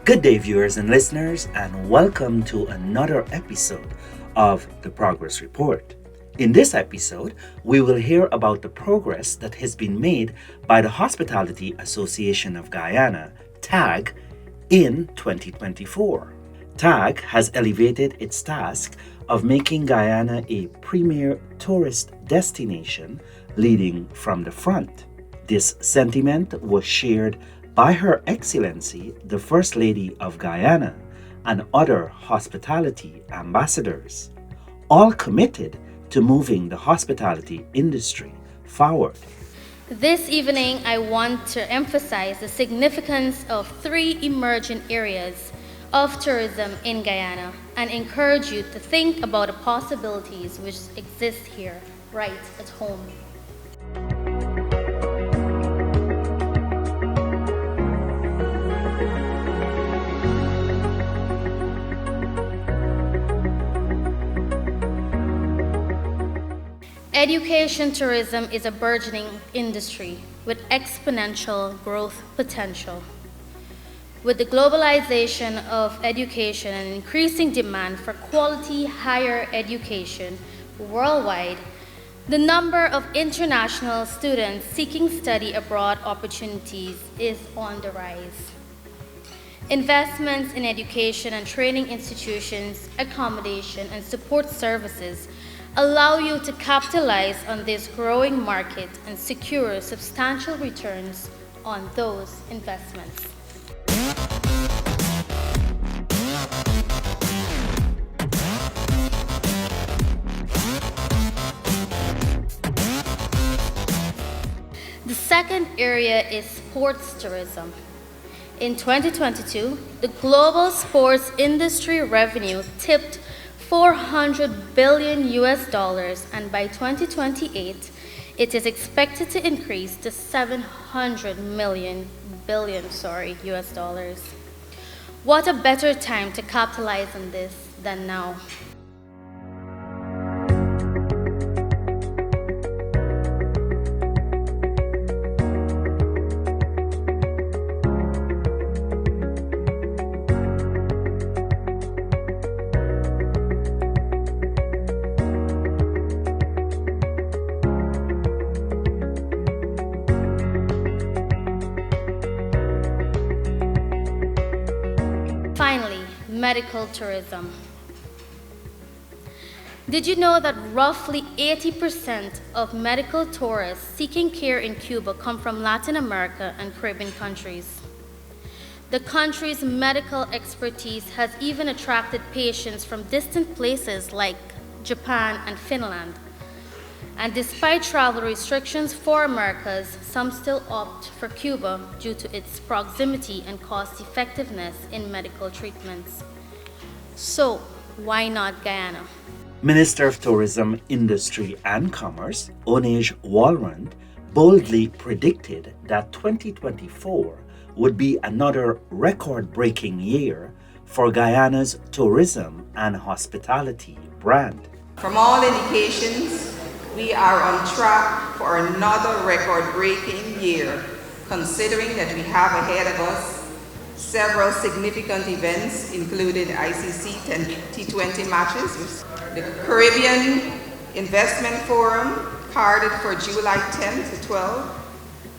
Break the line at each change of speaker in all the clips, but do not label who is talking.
Good day, viewers and listeners, and welcome to another episode of the Progress Report. In this episode, we will hear about the progress that has been made by the Hospitality Association of Guyana, TAG, in 2024. TAG has elevated its task of making Guyana a premier tourist destination leading from the front. This sentiment was shared by Her Excellency, the First Lady of Guyana, and other hospitality ambassadors, all committed to moving the hospitality industry forward.
This evening, I want to emphasize the significance of three emerging areas of tourism in Guyana and encourage you to think about the possibilities which exist here, right at home. Education tourism is a burgeoning industry with exponential growth potential. With the globalization of education and increasing demand for quality higher education worldwide, the number of international students seeking study abroad opportunities is on the rise. Investments in education and training institutions, accommodation, and support services allow you to capitalize on this growing market and secure substantial returns on those investments. The second area is sports tourism. In 2022, the global sports industry revenue tipped $400 billion and by 2028, it is expected to increase to $700 billion US dollars. What a better time to capitalize on this than now. Finally, medical tourism. Did you know that roughly 80% of medical tourists seeking care in Cuba come from Latin America and Caribbean countries? The country's medical expertise has even attracted patients from distant places like Japan and Finland. And despite travel restrictions for Americas, some still opt for Cuba due to its proximity and cost effectiveness in medical treatments. So, why not Guyana?
Minister of Tourism, Industry and Commerce, Onej Walrand, boldly predicted that 2024 would be another record-breaking year for Guyana's tourism and hospitality brand.
From all indications, we are on track for another record-breaking year, considering that we have ahead of us several significant events, including ICC and T20 matches, the Caribbean Investment Forum, carded for July 10 to 12,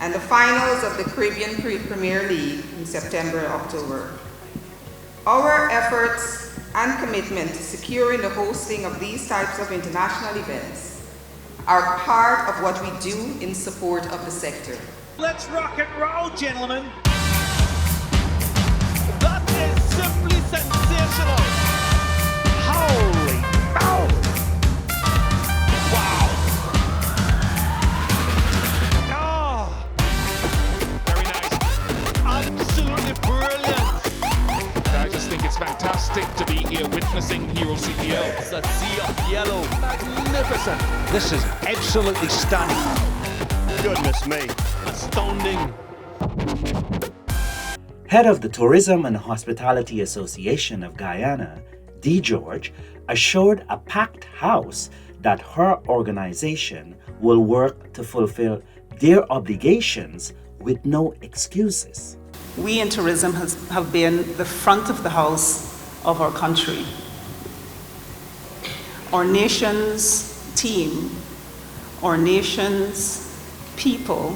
and the finals of the Caribbean Premier League in September-October. Our efforts and commitment to securing the hosting of these types of international events are part of what we do in support of the sector.
Let's rock and roll, gentlemen. That is simply sensational. Holy moly. Wow. Oh, very nice. Absolutely brilliant. I just think it's fantastic to be here witnessing Hero CPL. It's a sea of yellow. Magnificent.
This is absolutely stunning.
Goodness me. Astounding.
Head of the Tourism and Hospitality Association of Guyana, D. George, assured a packed house that her organization will work to fulfill their obligations with no excuses.
We in tourism have been the front of the house of our country. Our nation's team, our nation's people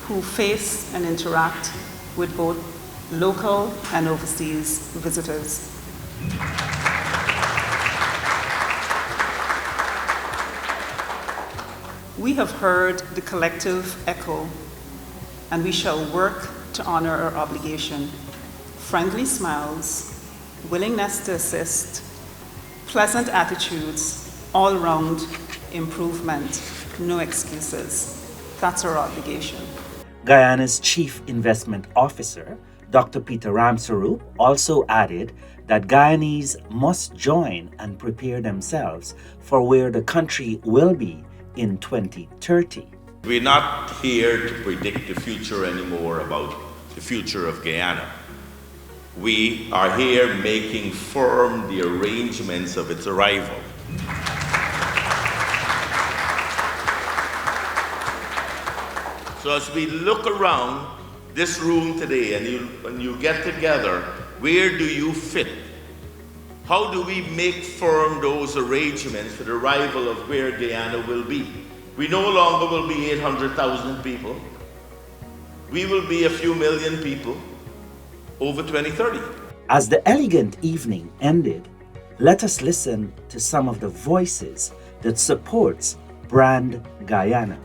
who face and interact with both local and overseas visitors. We have heard the collective echo, and we shall work to honor our obligation. Friendly smiles, willingness to assist, pleasant attitudes, all-round improvement, no excuses. That's our obligation.
Guyana's Chief Investment Officer, Dr. Peter Ramsaroop, also added that Guyanese must join and prepare themselves for where the country will be in 2030.
We're not here to predict the future anymore about the future of Guyana. We are here making firm the arrangements of its arrival. So as we look around this room today and you get together, where do you fit? How do we make firm those arrangements for the arrival of where Guyana will be? We no longer will be 800,000 people. We will be a few million people over 2030.
As the elegant evening ended, let us listen to some of the voices that supports Brand Guyana.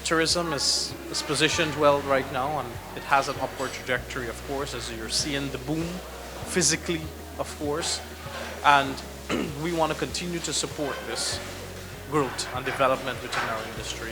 Tourism is positioned well right now, and it has an upward trajectory, of course, as you're seeing the boom physically, of course, and we want to continue to support this growth and development within our industry.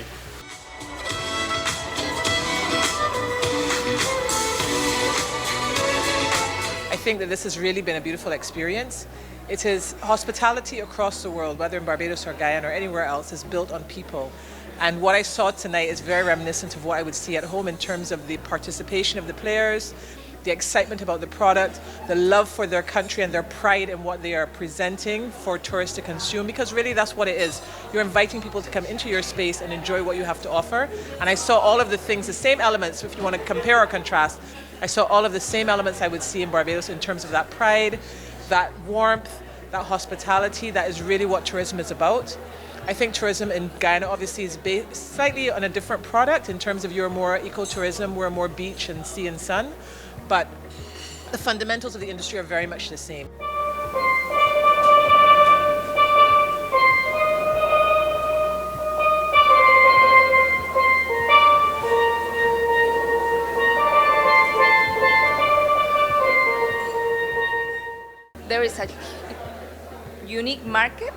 I think that this has really been a beautiful experience. It is hospitality across the world, whether in Barbados or Guyana or anywhere else, is built on people. And what I saw tonight is very reminiscent of what I would see at home in terms of the participation of the players, the excitement about the product, the love for their country and their pride in what they are presenting for tourists to consume, because really that's what it is. You're inviting people to come into your space and enjoy what you have to offer. And I saw all of the things, the same elements, if you want to compare or contrast, I saw all of the same elements I would see in Barbados in terms of that pride, that warmth, that hospitality. That is really what tourism is about. I think tourism in Guyana obviously is based slightly on a different product in terms of you're more ecotourism, we're more beach and sea and sun, but the fundamentals of the industry are very much the same.
There is a unique market,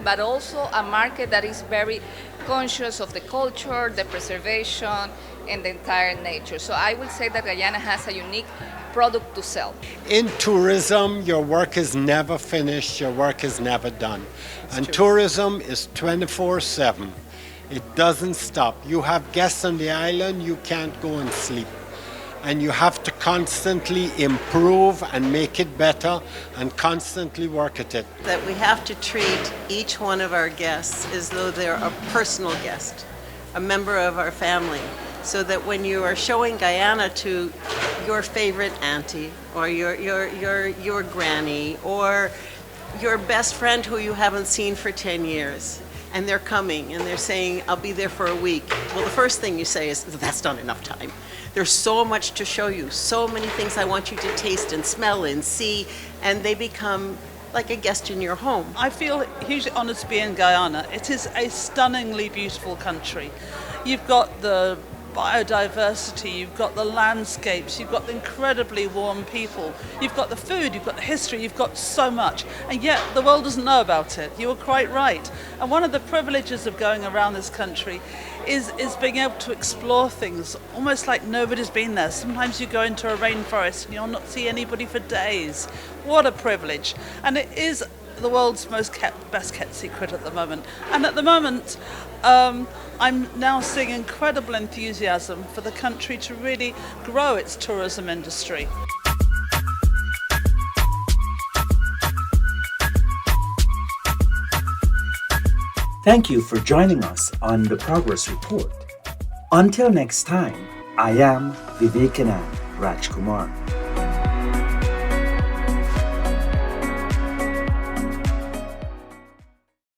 but also a market that is very conscious of the culture, the preservation, and the entire nature. So I would say that Guyana has a unique product to sell.
In tourism, your work is never finished, your work is never done. And tourism is 24/7. It doesn't stop. You have guests on the island, you can't go and sleep. And you have to constantly improve and make it better and constantly work at it.
That we have to treat each one of our guests as though they're a personal guest, a member of our family, so that when you are showing Guyana to your favorite auntie or your granny or your best friend who you haven't seen for 10 years, and they're coming and they're saying, I'll be there for a week. Well, the first thing you say is, that's not enough time. There's so much to show you, so many things I want you to taste and smell and see, and they become like a guest in your home.
I feel hugely honoured to be in Guyana. It is a stunningly beautiful country. You've got the biodiversity, you've got the landscapes, you've got the incredibly warm people, you've got the food, you've got the history, you've got so much, and yet the world doesn't know about it. You were quite right. And one of the privileges of going around this country is being able to explore things almost like nobody's been there. Sometimes you go into a rainforest and you'll not see anybody for days. What a privilege. And it is the world's best kept secret at the moment. And at the moment, I'm now seeing incredible enthusiasm for the country to really grow its tourism industry.
Thank you for joining us on the Progress Report. Until next time, I am Vivekanand Rajkumar.